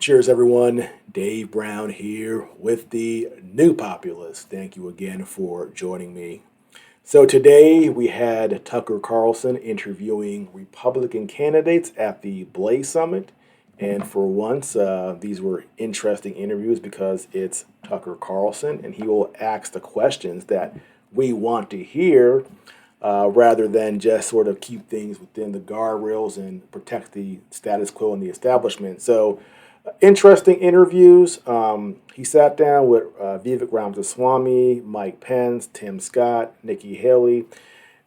Cheers, everyone. Dave Brown here with the New Populist. Thank you again for joining me. So today we had Tucker Carlson interviewing Republican candidates at the Blaze Summit. And for once, these were interesting interviews because it's Tucker Carlson and he will ask the questions that we want to hear rather than just sort of keep things within the guardrails and protect the status quo and the establishment. So interesting interviews. He sat down with Vivek Ramaswamy, Mike Pence, Tim Scott, Nikki Haley,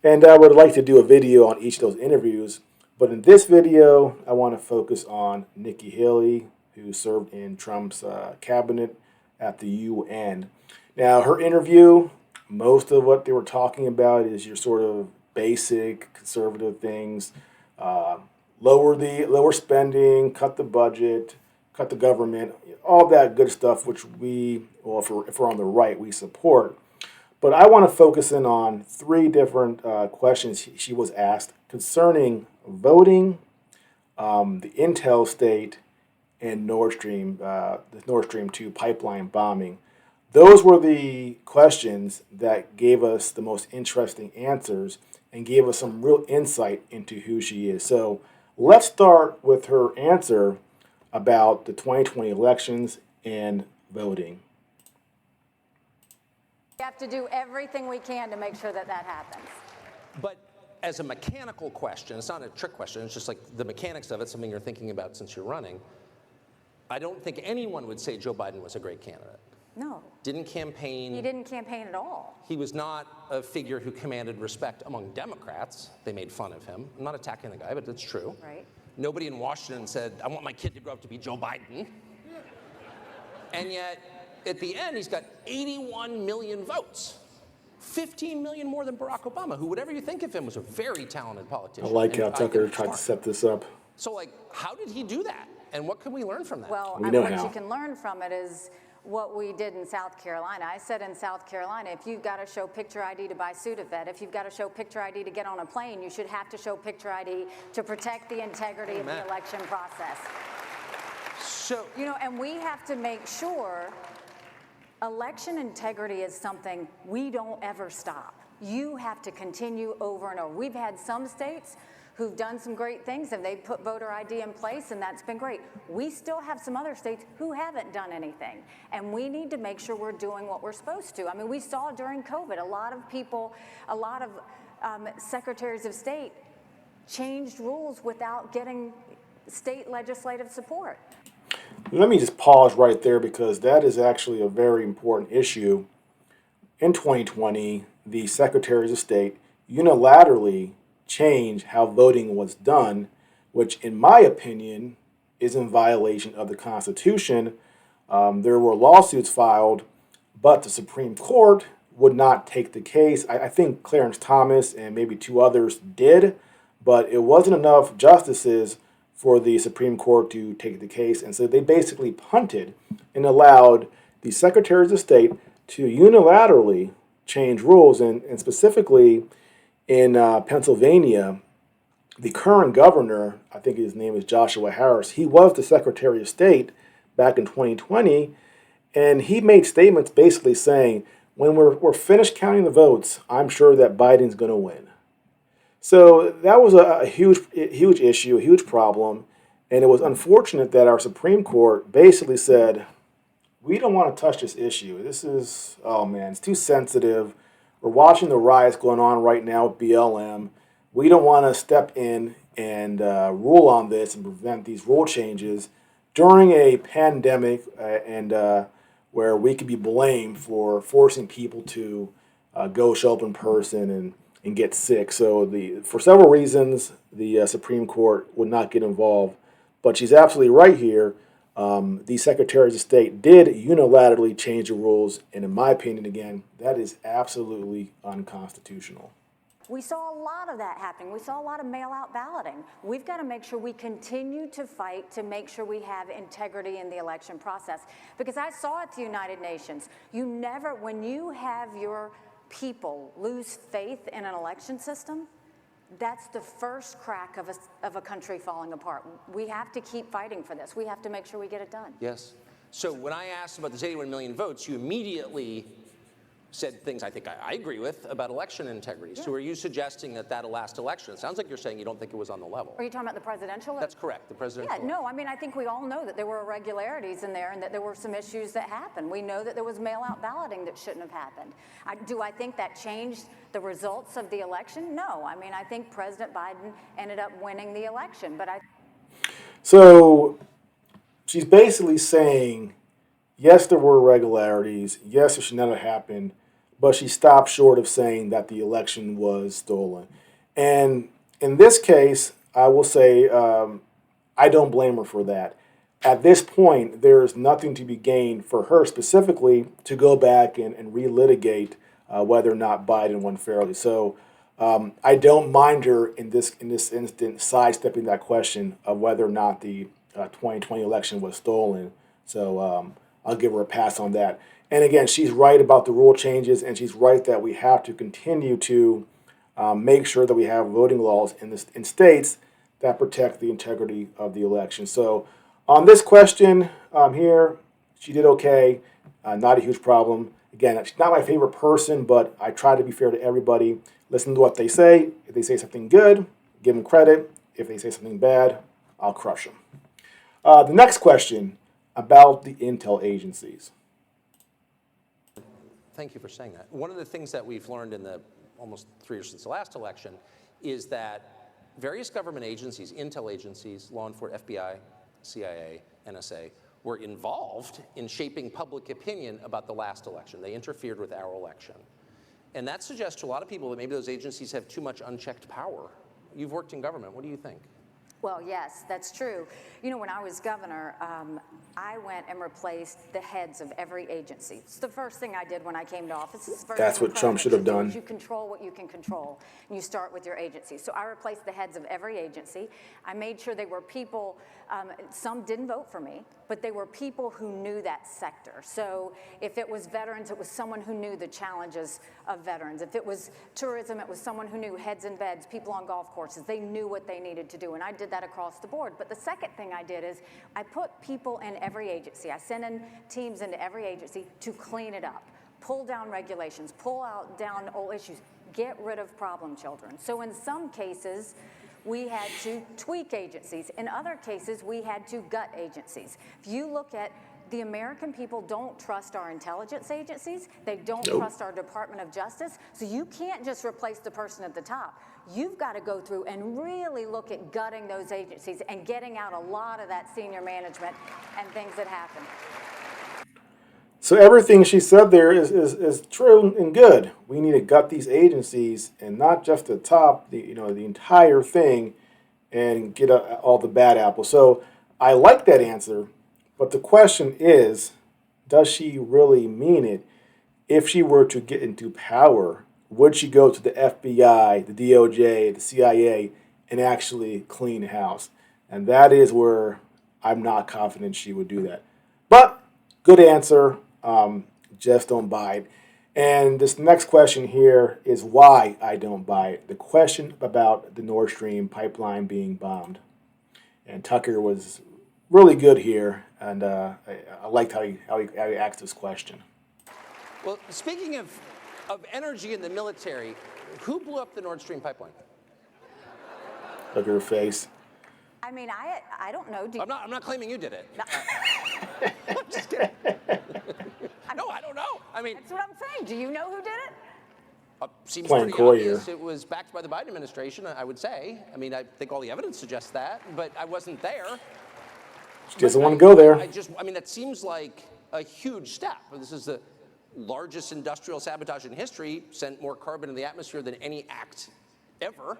and I would like to do a video on each of those interviews. But in this video, I want to focus on Nikki Haley, who served in Trump's cabinet at the UN. Now, her interview, most of what they were talking about is your sort of basic conservative things. Lower spending, cut the budget, cut the government, all that good stuff, which if we're on the right, we support. But I want to focus in on three different questions she was asked concerning voting, the Intel state, and the Nord Stream 2 pipeline bombing. Those were the questions that gave us the most interesting answers and gave us some real insight into who she is. So let's start with her answer about the 2020 elections and voting. We have to do everything we can to make sure that happens. But as a mechanical question, it's not a trick question, it's just like the mechanics of it, something you're thinking about since you're running. I don't think anyone would say Joe Biden was a great candidate. No. Didn't campaign. He didn't campaign at all. He was not a figure who commanded respect among Democrats. They made fun of him. I'm not attacking the guy, but it's true. Right. Nobody in Washington said, I want my kid to grow up to be Joe Biden. And yet, at the end, he's got 81 million votes. 15 million more than Barack Obama, who, whatever you think of him, was a very talented politician. I like how Tucker tried to set this up. So, like, how did he do that? And what can we learn from that? Well, what you can learn from it is what we did in South Carolina. I said in South Carolina, if you've got to show picture ID to buy Sudafed, if you've got to show picture ID to get on a plane, you should have to show picture ID to protect the integrity of the election process. So, and we have to make sure election integrity is something we don't ever stop. You have to continue over and over. We've had some states who've done some great things and they've put voter ID in place and that's been great. We still have some other states who haven't done anything. And we need to make sure we're doing what we're supposed to. I mean, we saw during COVID, a lot of secretaries of state changed rules without getting state legislative support. Let me just pause right there because that is actually a very important issue. In 2020, the secretaries of state unilaterally changed how voting was done, which in my opinion is in violation of the Constitution. There were lawsuits filed, but the Supreme Court would not take the case. I think Clarence Thomas and maybe two others did, but it wasn't enough justices for the Supreme Court to take the case. And so they basically punted and allowed the secretaries of state to unilaterally change rules. And specifically in Pennsylvania, the current governor, I think his name is Joshua Harris, he was the Secretary of State back in 2020. And he made statements basically saying, when we're finished counting the votes, I'm sure that Biden's going to win. So that was a huge issue, a huge problem, and it was unfortunate that our Supreme Court basically said, we don't want to touch this issue. This is, it's too sensitive. We're watching the riots going on right now with BLM. We don't want to step in and rule on this and prevent these rule changes during a pandemic and where we could be blamed for forcing people to go show up in person and get sick. So for several reasons, the Supreme Court would not get involved. But she's absolutely right here. The secretaries of state did unilaterally change the rules. And in my opinion, again, that is absolutely unconstitutional. We saw a lot of that happening. We saw a lot of mail-out balloting. We've got to make sure we continue to fight to make sure we have integrity in the election process. Because I saw at the United Nations, when you have your people lose faith in an election system, That's the first crack of a country falling apart. We have to keep fighting for this. We have to make sure we get it done. Yes. So when I asked about those 81 million votes, you immediately said things I think I agree with about election integrity. Yeah. So are you suggesting that that'll last election? It sounds like you're saying you don't think it was on the level. Are you talking about the presidential? That's correct, the presidential. Yeah, no, I mean, I think we all know that there were irregularities in there and that there were some issues that happened. We know that there was mail-out balloting that shouldn't have happened. Do I think that changed the results of the election? No. I mean, I think President Biden ended up winning the election, but So she's basically saying, yes, there were irregularities. Yes, it should never happen. But she stopped short of saying that the election was stolen. And in this case, I will say I don't blame her for that. At this point, there is nothing to be gained for her specifically to go back and relitigate whether or not Biden won fairly. So I don't mind her in this instant sidestepping that question of whether or not the 2020 election was stolen. So I'll give her a pass on that. And again, she's right about the rule changes, and she's right that we have to continue to make sure that we have voting laws in states that protect the integrity of the election. So on this question here, she did okay, not a huge problem. Again, she's not my favorite person, but I try to be fair to everybody. Listen to what they say. If they say something good, give them credit. If they say something bad, I'll crush them. The next question about the intel agencies. Thank you for saying that. One of the things that we've learned in the almost 3 years since the last election is that various government agencies, intel agencies, law enforcement, FBI, CIA, NSA, were involved in shaping public opinion about the last election. They interfered with our election. And that suggests to a lot of people that maybe those agencies have too much unchecked power. You've worked in government. What do you think? Well, yes, that's true. You know, when I was governor, I went and replaced the heads of every agency. It's the first thing I did when I came to office. That's what Trump should have done. You control what you can control, and you start with your agency. So I replaced the heads of every agency. I made sure they were people, some didn't vote for me, but they were people who knew that sector. So if it was veterans, it was someone who knew the challenges of veterans. If it was tourism, it was someone who knew heads and beds, people on golf courses. They knew what they needed to do, and I did that across the board. But the second thing I did is I put people in every agency. I sent in teams into every agency to clean it up, pull down regulations, down old issues, get rid of problem children. So in some cases, we had to tweak agencies. In other cases, we had to gut agencies. If you look at the American people don't trust our intelligence agencies. They don't trust our Department of Justice. So you can't just replace the person at the top. You've got to go through and really look at gutting those agencies and getting out a lot of that senior management and things that happen. So everything she said there is true and good. We need to gut these agencies and not just the top, the entire thing, and get all the bad apples. So I like that answer, but the question is, does she really mean it? If she were to get into power, would she go to the FBI, the DOJ, the CIA, and actually clean house? And that is where I'm not confident she would do that. But good answer. Just don't buy it. And this next question here is why I don't buy it. The question about the Nord Stream pipeline being bombed. And Tucker was really good here, and I liked how he asked this question. Well, speaking of energy in the military, who blew up the Nord Stream pipeline? Look at her face. I mean, I don't know. I'm not claiming you did it. No. I'm just kidding. No, I don't know. I mean, that's what I'm saying. Do you know who did it? Seems pretty obvious. It was backed by the Biden administration, I would say. I mean, I think all the evidence suggests that, but I wasn't there. She doesn't want to go there. I mean, that seems like a huge step. This is the largest industrial sabotage in history, sent more carbon in the atmosphere than any act ever.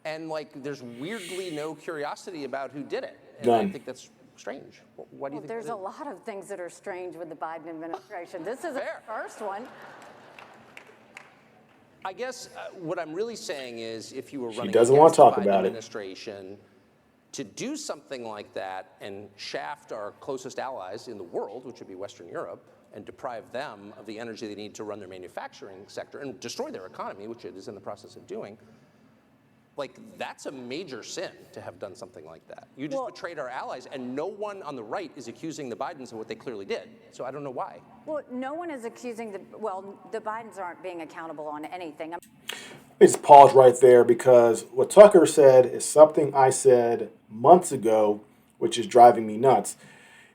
And there's weirdly no curiosity about who did it. And None. I think that's strange. What do you think? There's a lot of things that are strange with the Biden administration. This is the first one. I guess what I'm really saying is, if you were running doesn't want against to talk the Biden about it. administration, to do something like that and shaft our closest allies in the world, which would be Western Europe, and deprive them of the energy they need to run their manufacturing sector and destroy their economy, which it is in the process of doing, Like, that's a major sin to have done something like that. You just Well- betrayed our allies, and no one on the right is accusing the Bidens of what they clearly did. So I don't know why. Well, no one is accusing the Bidens aren't being accountable on anything. Let me just pause right there because what Tucker said is something I said months ago, which is driving me nuts.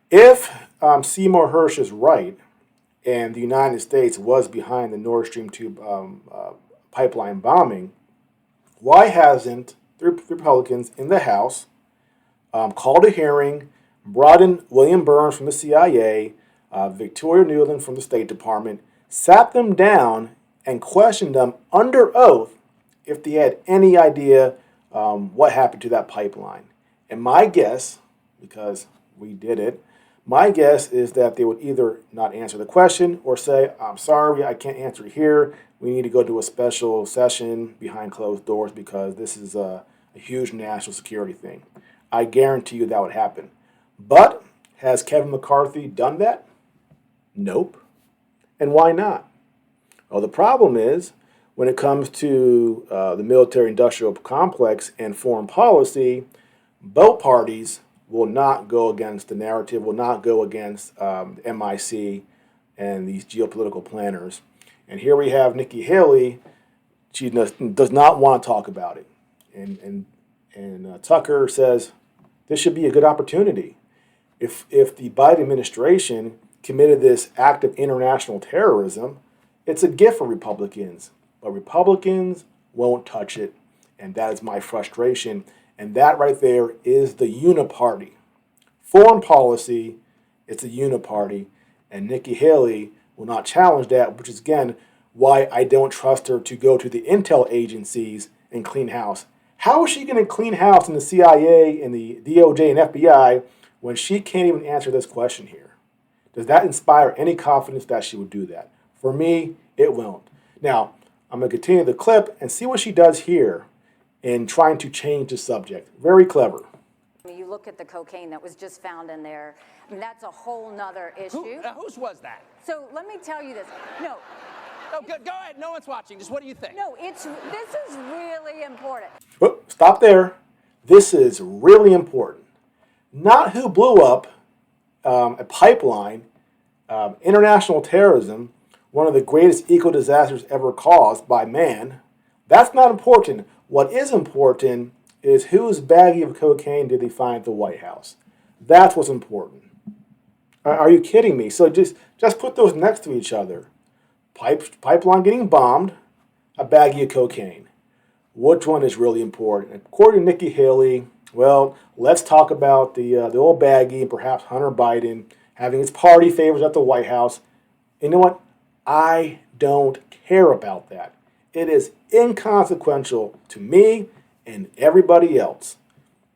If Seymour Hersh is right, and the United States was behind the Nord Stream 2 pipeline bombing, why hasn't the Republicans in the House called a hearing, brought in William Burns from the CIA, Victoria Nuland from the State Department, sat them down and questioned them under oath if they had any idea what happened to that pipeline? And my guess, because we did it, my guess is that they would either not answer the question or say, I'm sorry, I can't answer it here. We need to go to a special session behind closed doors because this is a huge national security thing. I guarantee you that would happen. But has Kevin McCarthy done that? Nope. And why not? Well, the problem is when it comes to the military-industrial complex and foreign policy, both parties will not go against the narrative, will not go against MIC and these geopolitical planners. And here we have Nikki Haley. She does not want to talk about it. And Tucker says this should be a good opportunity. If the Biden administration committed this act of international terrorism, it's a gift for Republicans. But Republicans won't touch it. And that is my frustration. And that right there is the uniparty. Foreign policy, it's a uniparty. And Nikki Haley will not challenge that, which is, again, why I don't trust her to go to the intel agencies and clean house. How is she going to clean house in the CIA and the DOJ and FBI when she can't even answer this question here? Does that inspire any confidence that she would do that? For me, it won't. Now, I'm going to continue the clip and see what she does here in trying to change the subject. Very clever. You look at the cocaine that was just found in there, and that's a whole nother issue. Whose was that? So let me tell you this. No, Go ahead. No one's watching. Just what do you think? no, this is really important. Oh, stop there. This is really important. Not who blew up a pipeline, international terrorism, one of the greatest eco disasters ever caused by man. That's not important. What is important is whose baggie of cocaine did they find at the White House. That's what's important. Are you kidding me? So just put those next to each other. Pipeline getting bombed, a baggie of cocaine. Which one is really important? According to Nikki Haley, well, let's talk about the old baggie and perhaps Hunter Biden having his party favors at the White House. You know what? I don't care about that. It is inconsequential to me and everybody else.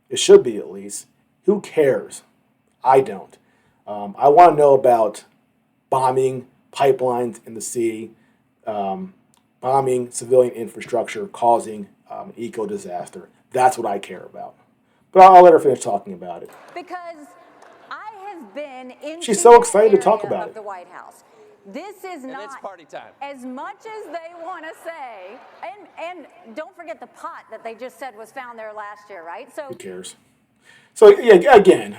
It should be, at least. Who cares? I don't. I want to know about bombing pipelines in the sea, bombing civilian infrastructure, causing eco disaster. That's what I care about. But I'll let her finish talking about it. Because I have been in She's so excited to talk about it. The White House. This is And not it's party time. as much as they want to say. And don't forget the pot that they just said was found there last year, right? So Who cares? So yeah, again,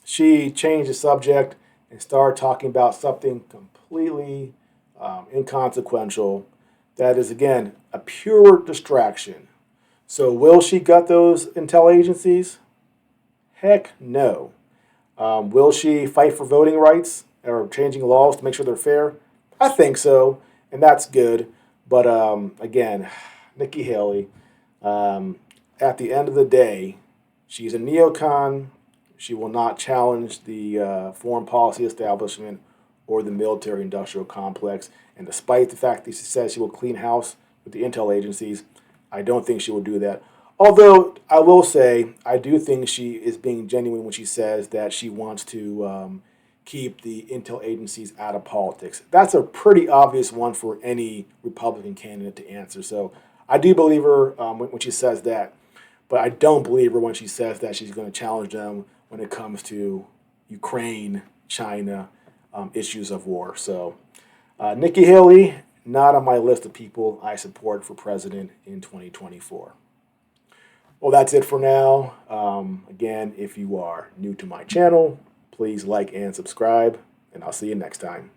she changed the subject and started talking about something completely inconsequential. That is, again, a pure distraction. So will she gut those intel agencies? Heck no. Will she fight for voting rights or changing laws to make sure they're fair? I think so, and that's good. But again, Nikki Haley, at the end of the day, she's a neocon. She will not challenge the foreign policy establishment or the military-industrial complex. And despite the fact that she says she will clean house with the intel agencies, I don't think she will do that. Although I will say, I do think she is being genuine when she says that she wants to keep the intel agencies out of politics. That's a pretty obvious one for any Republican candidate to answer. So I do believe her when she says that, but I don't believe her when she says that she's going to challenge them when it comes to Ukraine, China, issues of war. So Nikki Haley, not on my list of people I support for president in 2024. Well, that's it for now. Again, if you are new to my channel, please like and subscribe, and I'll see you next time.